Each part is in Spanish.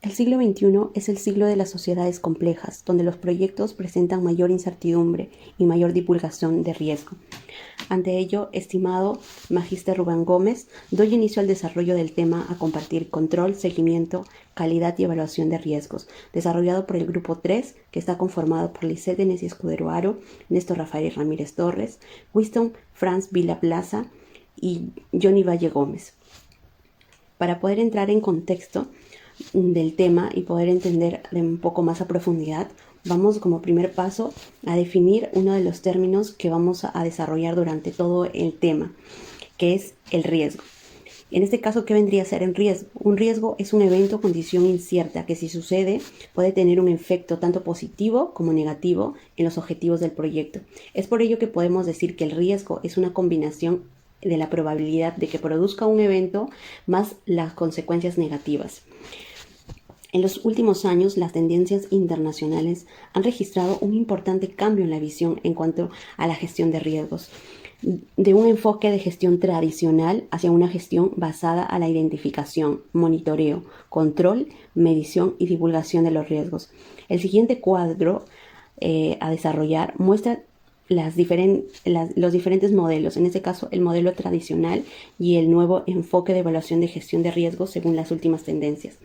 El siglo XXI es el siglo de las sociedades complejas, donde los proyectos presentan mayor incertidumbre y mayor divulgación de riesgo. Ante ello, estimado Magíster Rubén Gómez, doy inicio al desarrollo del tema a compartir control, seguimiento, calidad y evaluación de riesgos, desarrollado por el Grupo 3, que está conformado por Lisset Denesi Escudero Aro, Néstor Rafael Ramírez Torres, Winston Franz Vila Plaza y Johnny Valle Gómez. Para poder entrar en contexto del tema y poder entender de un poco más a profundidad, vamos como primer paso a definir uno de los términos que vamos a desarrollar durante todo el tema, que es el riesgo. En este caso, ¿qué vendría a ser un riesgo? Un riesgo es un evento o condición incierta que, si sucede, puede tener un efecto tanto positivo como negativo en los objetivos del proyecto. Es por ello que podemos decir que el riesgo es una combinación de la probabilidad de que produzca un evento más las consecuencias negativas. En los últimos años, las tendencias internacionales han registrado un importante cambio en la visión en cuanto a la gestión de riesgos, de un enfoque de gestión tradicional hacia una gestión basada a la identificación, monitoreo, control, medición y divulgación de los riesgos. El siguiente cuadro a desarrollar muestra los diferentes modelos, en este caso el modelo tradicional y el nuevo enfoque de evaluación de gestión de riesgos según las últimas tendencias.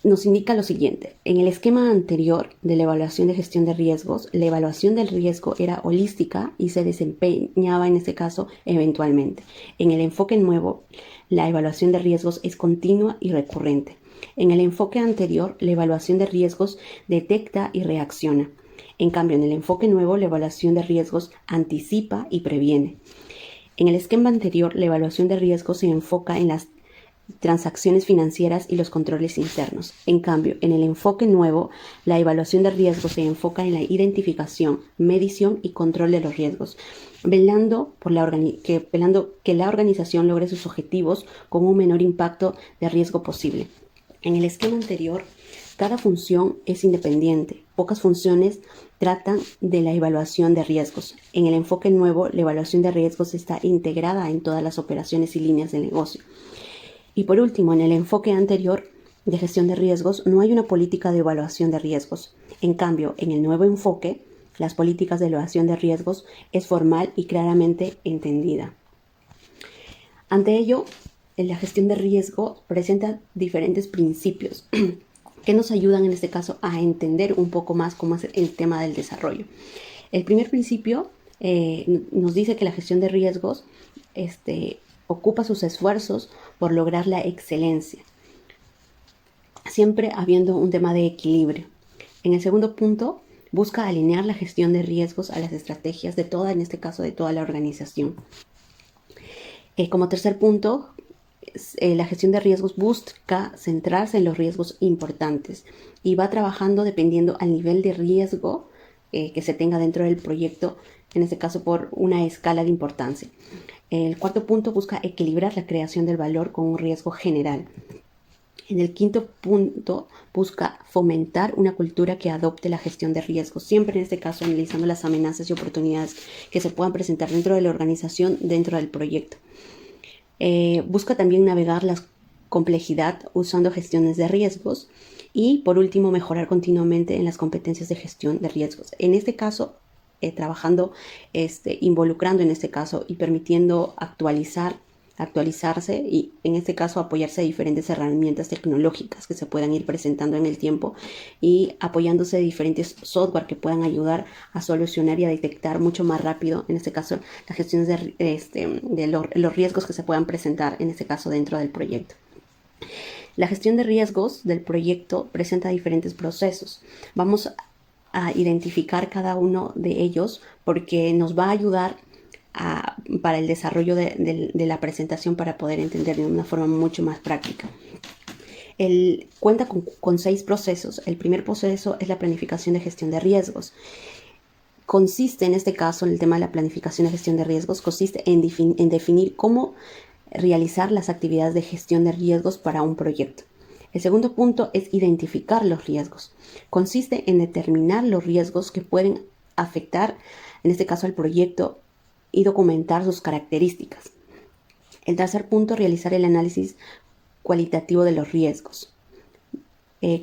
Nos indica lo siguiente: en el esquema anterior de la evaluación de gestión de riesgos, la evaluación del riesgo era holística y se desempeñaba en este caso eventualmente. En el enfoque nuevo, la evaluación de riesgos es continua y recurrente. En el enfoque anterior, la evaluación de riesgos detecta y reacciona. En cambio, en el enfoque nuevo, la evaluación de riesgos anticipa y previene. En el esquema anterior, la evaluación de riesgos se enfoca en las transacciones financieras y los controles internos. En cambio, en el enfoque nuevo, la evaluación de riesgos se enfoca en la identificación, medición y control de los riesgos, velando que la organización logre sus objetivos con un menor impacto de riesgo posible. En el esquema anterior, cada función es independiente. Pocas funciones tratan de la evaluación de riesgos. En el enfoque nuevo, la evaluación de riesgos está integrada en todas las operaciones y líneas del negocio. Y por último, en el enfoque anterior de gestión de riesgos no hay una política de evaluación de riesgos. En cambio, en el nuevo enfoque, las políticas de evaluación de riesgos es formal y claramente entendida. Ante ello, la gestión de riesgo presenta diferentes principios que nos ayudan en este caso a entender un poco más cómo es el tema del desarrollo. El primer principio nos dice que la gestión de riesgos ocupa sus esfuerzos por lograr la excelencia, siempre habiendo un tema de equilibrio. En el segundo punto, busca alinear la gestión de riesgos a las estrategias de toda, en este caso de toda la organización. Como tercer punto, la gestión de riesgos busca centrarse en los riesgos importantes y va trabajando dependiendo al nivel de riesgo que se tenga dentro del proyecto, en este caso por una escala de importancia. El cuarto punto busca equilibrar la creación del valor con un riesgo general. En el quinto punto busca fomentar una cultura que adopte la gestión de riesgos, siempre en este caso analizando las amenazas y oportunidades que se puedan presentar dentro de la organización, dentro del proyecto. Busca también navegar la complejidad usando gestiones de riesgos y, por último, mejorar continuamente en las competencias de gestión de riesgos. En este caso, trabajando, involucrando en este caso y permitiendo actualizarse y en este caso apoyarse de diferentes herramientas tecnológicas que se puedan ir presentando en el tiempo y apoyándose de diferentes software que puedan ayudar a solucionar y a detectar mucho más rápido, en este caso, las gestiones de los riesgos que se puedan presentar, en este caso, dentro del proyecto. La gestión de riesgos del proyecto presenta diferentes procesos. Vamos a identificar cada uno de ellos porque nos va a ayudar para el desarrollo de la presentación para poder entender de una forma mucho más práctica. Cuenta con 6 procesos. El primer proceso es la planificación de gestión de riesgos. Consiste en este caso, en el tema de la planificación de gestión de riesgos, consiste en definir cómo realizar las actividades de gestión de riesgos para un proyecto. El segundo punto es identificar los riesgos. Consiste en determinar los riesgos que pueden afectar, en este caso, al proyecto y documentar sus características. El tercer punto, realizar el análisis cualitativo de los riesgos.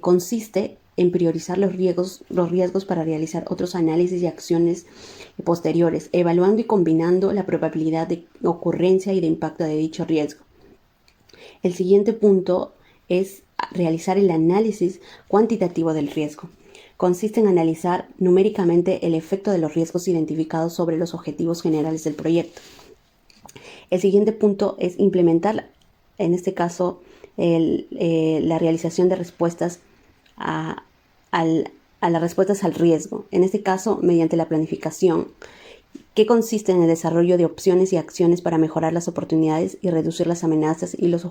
Consiste en priorizar los riesgos para realizar otros análisis y acciones posteriores, evaluando y combinando la probabilidad de ocurrencia y de impacto de dicho riesgo. El siguiente punto es realizar el análisis cuantitativo del riesgo. Consiste en analizar numéricamente el efecto de los riesgos identificados sobre los objetivos generales del proyecto. El siguiente punto es implementar, en este caso, la realización de respuestas a las respuestas al riesgo, en este caso mediante la planificación, que consiste en el desarrollo de opciones y acciones para mejorar las oportunidades y reducir las amenazas y los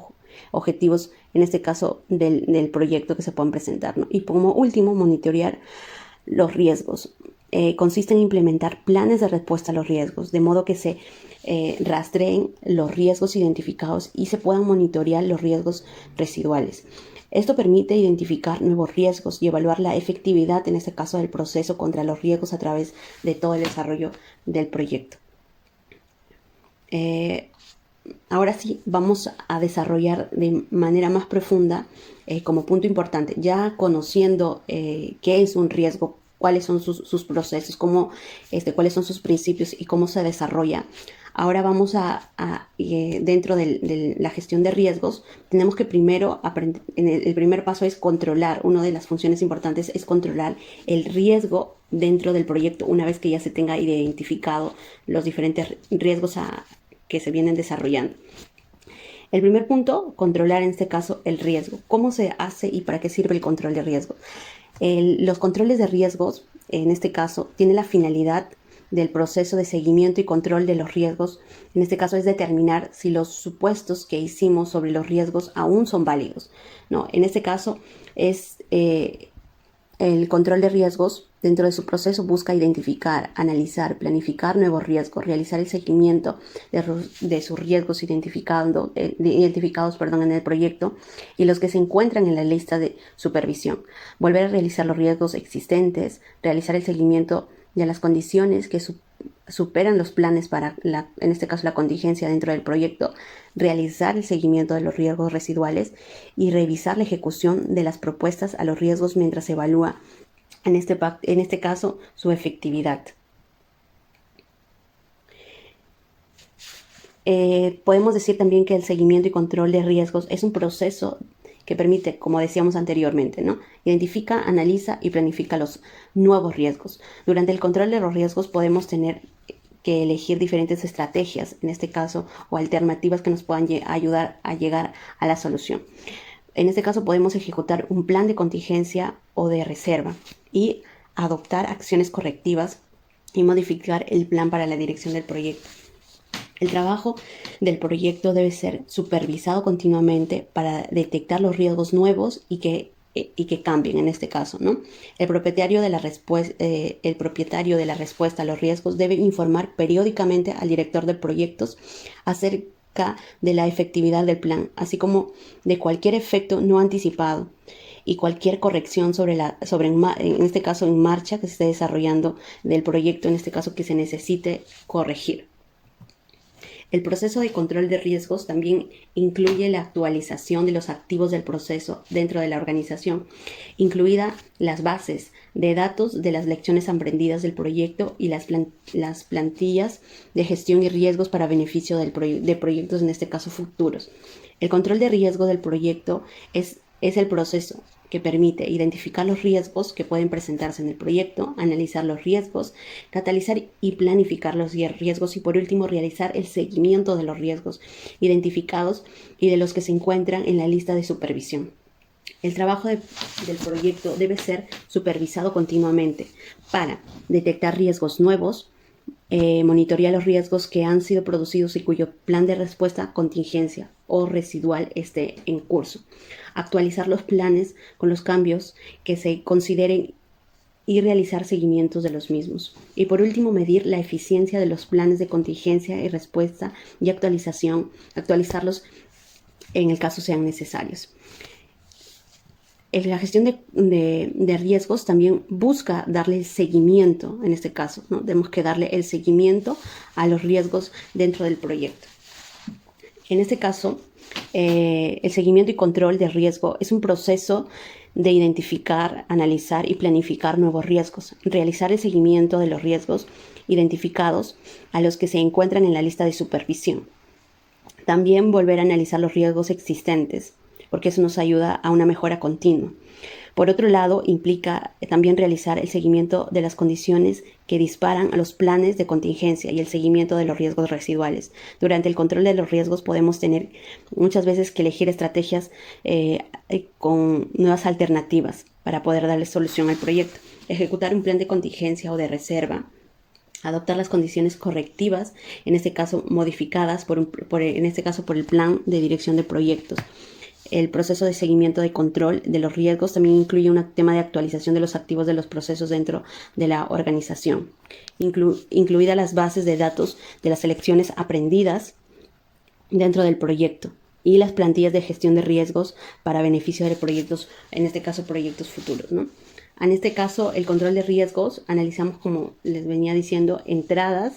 objetivos, en este caso del proyecto que se puedan presentar, ¿no? Y como último, monitorear los riesgos. Consiste en implementar planes de respuesta a los riesgos, de modo que se rastreen los riesgos identificados y se puedan monitorear los riesgos residuales. Esto permite identificar nuevos riesgos y evaluar la efectividad, en este caso, del proceso contra los riesgos a través de todo el desarrollo del proyecto. Ahora sí, vamos a desarrollar de manera más profunda, como punto importante, ya conociendo qué es un riesgo, cuáles son sus procesos, cuáles son sus principios y cómo se desarrolla. Ahora vamos dentro de la gestión de riesgos, tenemos que primero aprender, el primer paso es controlar, una de las funciones importantes es controlar el riesgo dentro del proyecto una vez que ya se tenga identificado los diferentes riesgos que se vienen desarrollando. El primer punto, controlar en este caso el riesgo. ¿Cómo se hace y para qué sirve el control de riesgo? Los controles de riesgos, en este caso, tienen la finalidad del proceso de seguimiento y control de los riesgos. En este caso es determinar si los supuestos que hicimos sobre los riesgos aún son válidos, ¿no? En este caso es el control de riesgos. Dentro de su proceso busca identificar, analizar, planificar nuevos riesgos, realizar el seguimiento de sus riesgos identificados en el proyecto y los que se encuentran en la lista de supervisión. Volver a realizar los riesgos existentes, realizar el seguimiento de las condiciones que superan los planes para, en este caso, la contingencia dentro del proyecto, realizar el seguimiento de los riesgos residuales y revisar la ejecución de las propuestas a los riesgos mientras se evalúa en este caso, su efectividad. Podemos decir también que el seguimiento y control de riesgos es un proceso que permite, como decíamos anteriormente, ¿no? Identifica, analiza y planifica los nuevos riesgos. Durante el control de los riesgos podemos tener que elegir diferentes estrategias, en este caso, o alternativas que nos puedan ayudar a llegar a la solución. En este caso podemos ejecutar un plan de contingencia o de reserva y adoptar acciones correctivas y modificar el plan para la dirección del proyecto. El trabajo del proyecto debe ser supervisado continuamente para detectar los riesgos nuevos y que cambien en este caso, ¿no? El propietario de la respuesta a los riesgos debe informar periódicamente al director de proyectos acerca de la efectividad del plan, así como de cualquier efecto no anticipado y cualquier corrección en este caso en marcha que se esté desarrollando del proyecto, en este caso que se necesite corregir. El proceso de control de riesgos también incluye la actualización de los activos del proceso dentro de la organización, incluida las bases de datos de las lecciones aprendidas del proyecto y las plantillas de gestión y riesgos para beneficio de proyectos, en este caso futuros. El control de riesgo del proyecto es el proceso que permite identificar los riesgos que pueden presentarse en el proyecto, analizar los riesgos, catalizar y planificar los riesgos y, por último, realizar el seguimiento de los riesgos identificados y de los que se encuentran en la lista de supervisión. El trabajo del proyecto debe ser supervisado continuamente para detectar riesgos nuevos, monitorear los riesgos que han sido producidos y cuyo plan de respuesta, contingencia o residual esté en curso. Actualizar los planes con los cambios que se consideren y realizar seguimientos de los mismos. Y por último, medir la eficiencia de los planes de contingencia y respuesta y actualizarlos en el caso sean necesarios. La gestión de riesgos también busca darle seguimiento, en este caso, ¿no? Tenemos que darle el seguimiento a los riesgos dentro del proyecto. En este caso, El seguimiento y control de riesgo es un proceso de identificar, analizar y planificar nuevos riesgos, realizar el seguimiento de los riesgos identificados a los que se encuentran en la lista de supervisión. También volver a analizar los riesgos existentes, porque eso nos ayuda a una mejora continua. Por otro lado, implica también realizar el seguimiento de las condiciones que disparan a los planes de contingencia y el seguimiento de los riesgos residuales. Durante el control de los riesgos podemos tener muchas veces que elegir estrategias con nuevas alternativas para poder darle solución al proyecto. Ejecutar un plan de contingencia o de reserva. Adoptar las condiciones correctivas, en este caso modificadas por el plan de dirección de proyectos. El proceso de seguimiento de control de los riesgos también incluye un tema de actualización de los activos de los procesos dentro de la organización, incluidas las bases de datos de las lecciones aprendidas dentro del proyecto y las plantillas de gestión de riesgos para beneficio de proyectos, en este caso proyectos futuros, ¿no? En este caso, el control de riesgos, analizamos, como les venía diciendo, entradas,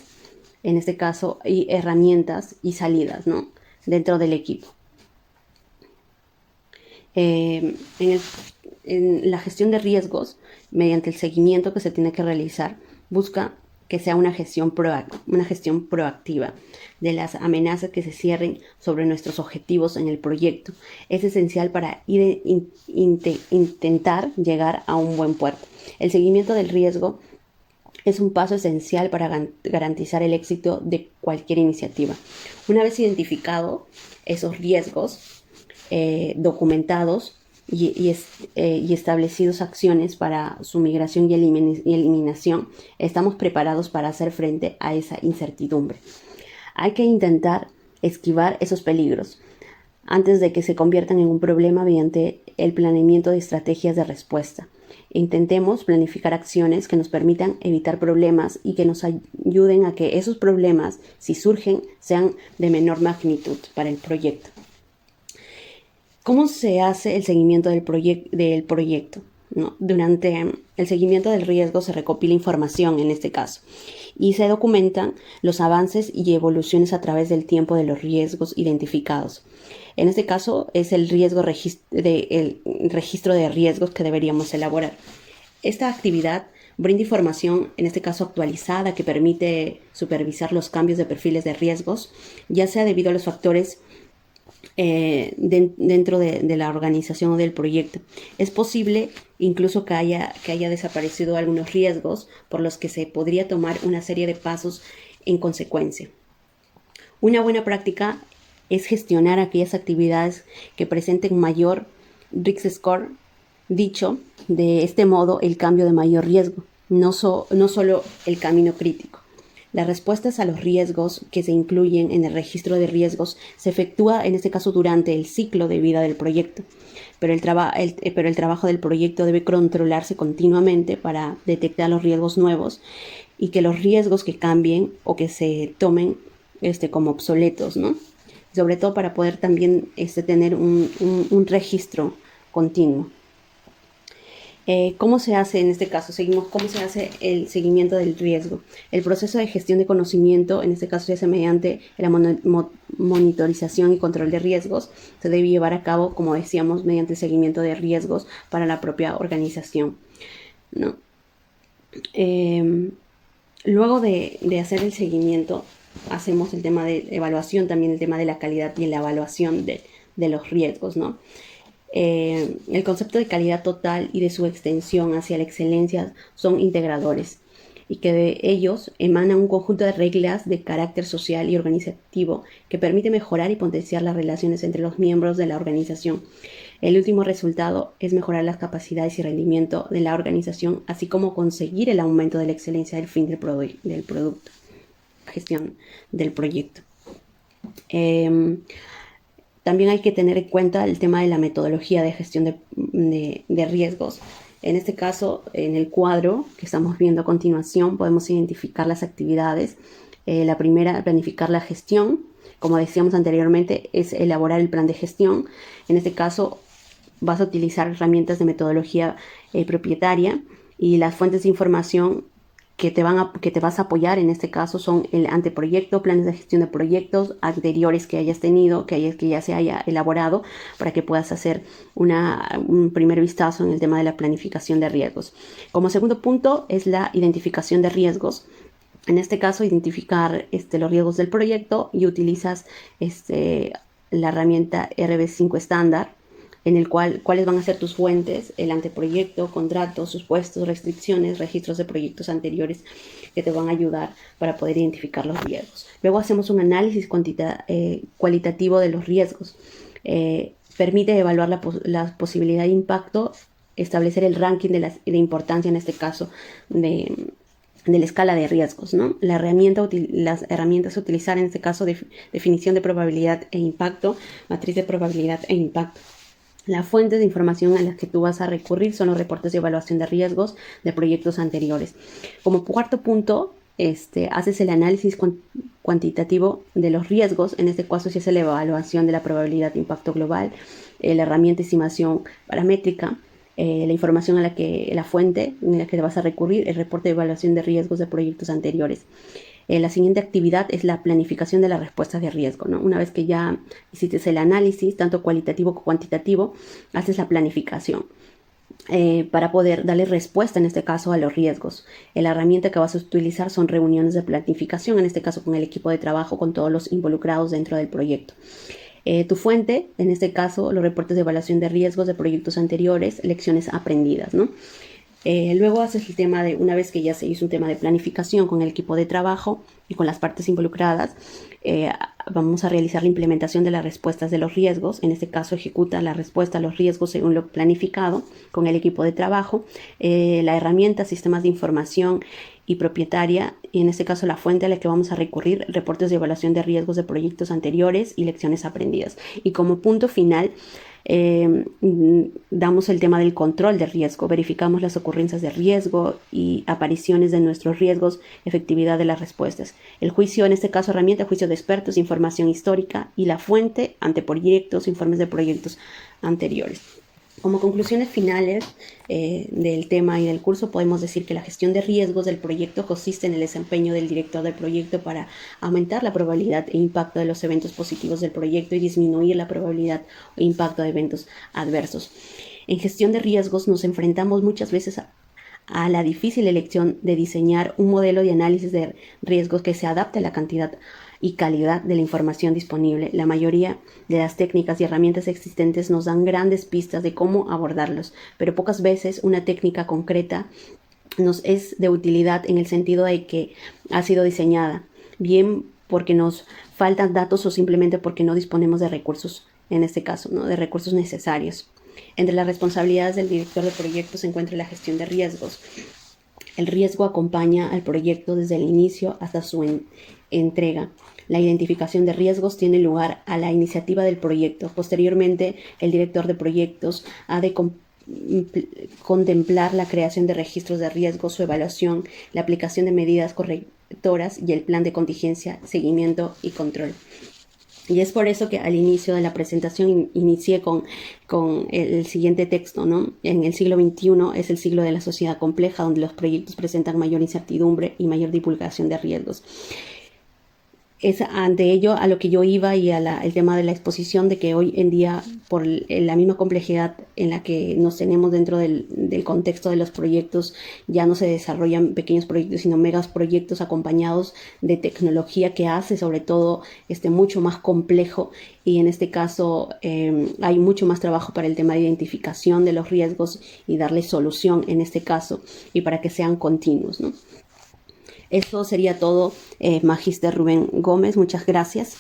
en este caso, y herramientas y salidas, ¿no?, dentro del equipo. En la gestión de riesgos, mediante el seguimiento que se tiene que realizar, busca que sea una gestión proactiva de las amenazas que se cierren sobre nuestros objetivos en el proyecto. Es esencial para intentar llegar a un buen puerto. El seguimiento del riesgo es un paso esencial para garantizar el éxito de cualquier iniciativa. Una vez identificados esos riesgos, documentados y establecidos acciones para su migración y eliminación, estamos preparados para hacer frente a esa incertidumbre. Hay que intentar esquivar esos peligros antes de que se conviertan en un problema mediante el planeamiento de estrategias de respuesta. Intentemos planificar acciones que nos permitan evitar problemas y que nos ayuden a que esos problemas, si surgen, sean de menor magnitud para el proyecto. ¿Cómo se hace el seguimiento del proyecto? ¿No? Durante el seguimiento del riesgo se recopila información, en este caso, y se documentan los avances y evoluciones a través del tiempo de los riesgos identificados. En este caso es el registro de riesgos que deberíamos elaborar. Esta actividad brinda información, en este caso actualizada, que permite supervisar los cambios de perfiles de riesgos, ya sea debido a los factores dentro de la organización o del proyecto. Es posible incluso que haya desaparecido algunos riesgos por los que se podría tomar una serie de pasos en consecuencia. Una buena práctica es gestionar aquellas actividades que presenten mayor risk score. Dicho de este modo, el cambio de mayor riesgo, no solo el camino crítico. Las respuestas a los riesgos que se incluyen en el registro de riesgos se efectúa en este caso durante el ciclo de vida del proyecto, pero el trabajo del proyecto debe controlarse continuamente para detectar los riesgos nuevos y que los riesgos que cambien o que se tomen como obsoletos, ¿no? Sobre todo para poder también tener un registro continuo. ¿Cómo se hace en este caso? ¿Cómo se hace el seguimiento del riesgo? El proceso de gestión de conocimiento, en este caso se hace mediante la monitorización y control de riesgos. Se debe llevar a cabo, como decíamos, mediante el seguimiento de riesgos para la propia organización, ¿no? Luego de hacer el seguimiento, hacemos el tema de evaluación, también el tema de la calidad y la evaluación de los riesgos, ¿no? El concepto de calidad total y de su extensión hacia la excelencia son integradores y que de ellos emana un conjunto de reglas de carácter social y organizativo que permite mejorar y potenciar las relaciones entre los miembros de la organización. El último resultado es mejorar las capacidades y rendimiento de la organización, así como conseguir el aumento de la excelencia del fin del producto, gestión del proyecto. También hay que tener en cuenta el tema de la metodología de gestión de riesgos. En este caso, en el cuadro que estamos viendo a continuación, podemos identificar las actividades. La primera, planificar la gestión. Como decíamos anteriormente, es elaborar el plan de gestión. En este caso, vas a utilizar herramientas de metodología propietaria y las fuentes de información que te vas a apoyar en este caso son el anteproyecto, planes de gestión de proyectos anteriores que hayas tenido, que ya se haya elaborado, para que puedas hacer un primer vistazo en el tema de la planificación de riesgos. Como segundo punto es la identificación de riesgos. En este caso, identificar los riesgos del proyecto y utilizas la herramienta RB5 estándar, en el cual cuáles van a ser tus fuentes, el anteproyecto, contratos, supuestos, restricciones, registros de proyectos anteriores que te van a ayudar para poder identificar los riesgos. Luego hacemos un análisis cualitativo de los riesgos. Permite evaluar la posibilidad de impacto, establecer el ranking de importancia, en este caso, de la escala de riesgos, ¿no? Las herramientas a utilizar en este caso, definición de probabilidad e impacto, matriz de probabilidad e impacto. Las fuentes de información a las que tú vas a recurrir son los reportes de evaluación de riesgos de proyectos anteriores. Como cuarto punto, haces el análisis cuantitativo de los riesgos. En este caso se hace la evaluación de la probabilidad de impacto global, la herramienta de estimación paramétrica, la información la fuente en la que vas a recurrir, el reporte de evaluación de riesgos de proyectos anteriores. La siguiente actividad es la planificación de las respuestas de riesgo, ¿no? Una vez que ya hiciste el análisis, tanto cualitativo como cuantitativo, haces la planificación para poder darle respuesta, en este caso, a los riesgos. La herramienta que vas a utilizar son reuniones de planificación, en este caso con el equipo de trabajo, con todos los involucrados dentro del proyecto. Tu fuente, en este caso, los reportes de evaluación de riesgos de proyectos anteriores, lecciones aprendidas, ¿no? Luego haces el tema una vez que ya se hizo un tema de planificación con el equipo de trabajo y con las partes involucradas, vamos a realizar la implementación de las respuestas de los riesgos. En este caso, ejecuta la respuesta a los riesgos según lo planificado con el equipo de trabajo. La herramienta, sistemas de información y propietaria, y en este caso la fuente a la que vamos a recurrir, reportes de evaluación de riesgos de proyectos anteriores y lecciones aprendidas. Y como punto final, damos el tema del control de riesgo, verificamos las ocurrencias de riesgo y apariciones de nuestros riesgos, efectividad de las respuestas. El juicio, en este caso herramienta, juicio de expertos, información histórica, y la fuente, anteproyectos, informes de proyectos anteriores. Como conclusiones finales del tema y del curso, podemos decir que la gestión de riesgos del proyecto consiste en el desempeño del director del proyecto para aumentar la probabilidad e impacto de los eventos positivos del proyecto y disminuir la probabilidad o impacto de eventos adversos. En gestión de riesgos nos enfrentamos muchas veces a la difícil elección de diseñar un modelo de análisis de riesgos que se adapte a la cantidad y calidad de la información disponible. La mayoría de las técnicas y herramientas existentes nos dan grandes pistas de cómo abordarlos, pero pocas veces una técnica concreta nos es de utilidad en el sentido de que ha sido diseñada, bien porque nos faltan datos o simplemente porque no disponemos de recursos, en este caso, ¿no? De recursos necesarios. Entre las responsabilidades del director de proyectos se encuentra la gestión de riesgos. El riesgo acompaña al proyecto desde el inicio hasta su entrega. La identificación de riesgos tiene lugar a la iniciativa del proyecto. Posteriormente, el director de proyectos ha de contemplar la creación de registros de riesgos, su evaluación, la aplicación de medidas correctoras y el plan de contingencia, seguimiento y control. Y es por eso que al inicio de la presentación inicié con el siguiente texto, ¿no? En el siglo XXI es el siglo de la sociedad compleja, donde los proyectos presentan mayor incertidumbre y mayor divulgación de riesgos. Es ante ello a lo que yo iba y el tema de la exposición, de que hoy en día, por la misma complejidad en la que nos tenemos dentro del contexto de los proyectos, ya no se desarrollan pequeños proyectos, sino megas proyectos acompañados de tecnología que hace sobre todo mucho más complejo, y en este caso hay mucho más trabajo para el tema de identificación de los riesgos y darle solución en este caso, y para que sean continuos, ¿no? Eso sería todo, Magíster Rubén Gómez. Muchas gracias.